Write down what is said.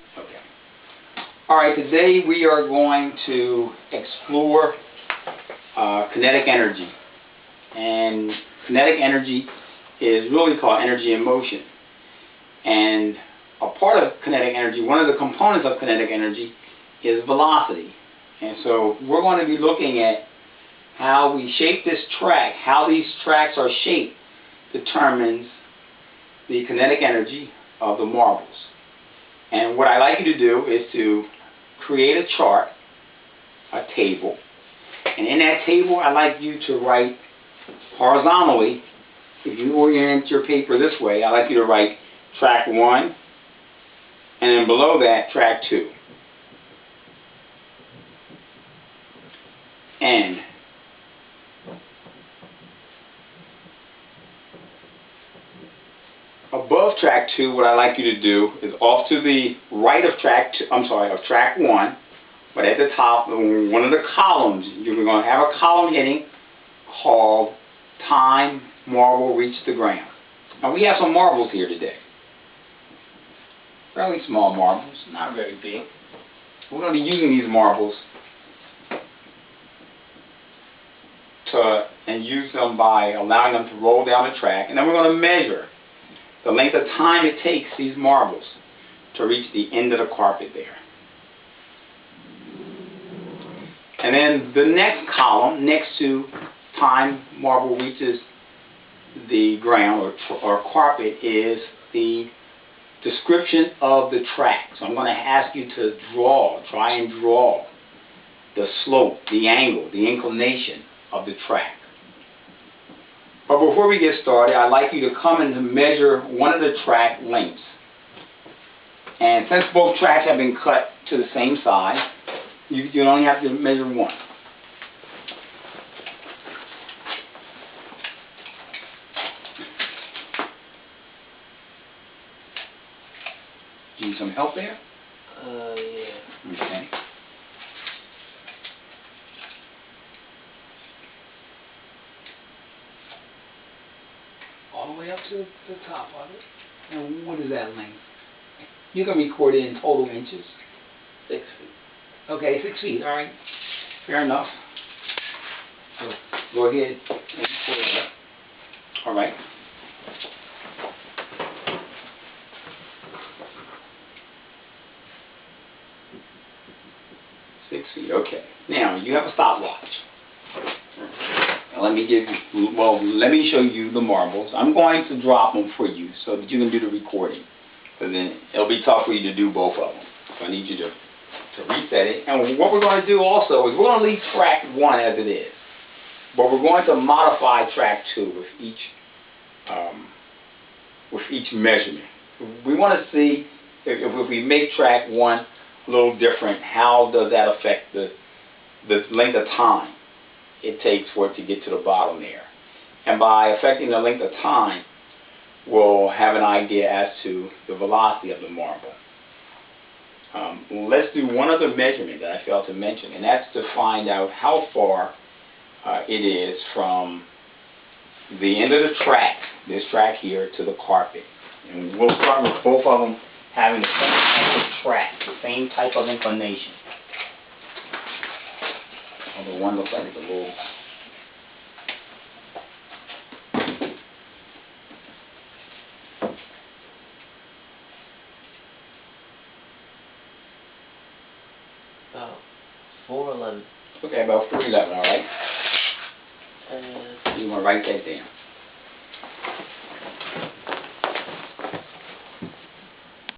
Okay. Alright, today we are going to explore kinetic energy. And kinetic energy is really called energy in motion. And a part of kinetic energy, one of the components of kinetic energy, is velocity. And so we're going to be looking at how we shape this track, how these tracks are shaped determines the kinetic energy of the marbles. And what I like you to do is to create a chart, a table, and in that table I like you to write horizontally. If you orient your paper this way, I like you to write track 1, and then below that track 2. And above track 2, what I like you to do is off to the right of track 1, but at the top, one of the columns, you're going to have a column heading called Time Marble Reached the Ground. Now we have some marbles here today. Fairly small marbles, not very big. We're going to be using these marbles and use them by allowing them to roll down the track, and then we're going to measure the length of time it takes these marbles to reach the end of the carpet there. And then the next column next to time marble reaches the ground or carpet is the description of the track. So I'm going to ask you to try and draw the slope, the angle, the inclination of the track. But before we get started, I'd like you to come and to measure one of the track lengths. And since both tracks have been cut to the same size, you only have to measure one. Do you need some help there? Yeah. Okay. All the way up to the top of it. And what is that length? You can record it in total inches. 6 feet. Okay, 6 feet, all right. Fair enough. So go ahead and record it up. All right. Six feet, okay. Now, you have a stopwatch. Let me show you the marbles. I'm going to drop them for you so that you can do the recording. Because then it'll be tough for you to do both of them. So I need you to reset it. And what we're going to do also is we're going to leave track 1 as it is. But we're going to modify track 2 with each measurement. We want to see if we make track 1 a little different, how does that affect the length of time it takes for it to get to the bottom there. And by affecting the length of time, we'll have an idea as to the velocity of the marble. Let's do one other measurement that I failed to mention, and that's to find out how far it is from the end of the track, this track here, to the carpet. And we'll start with both of them having the same type of track, the same type of inclination. Although one looks like it's a little... About 411. Okay, about 411, all right? And You want to write that down.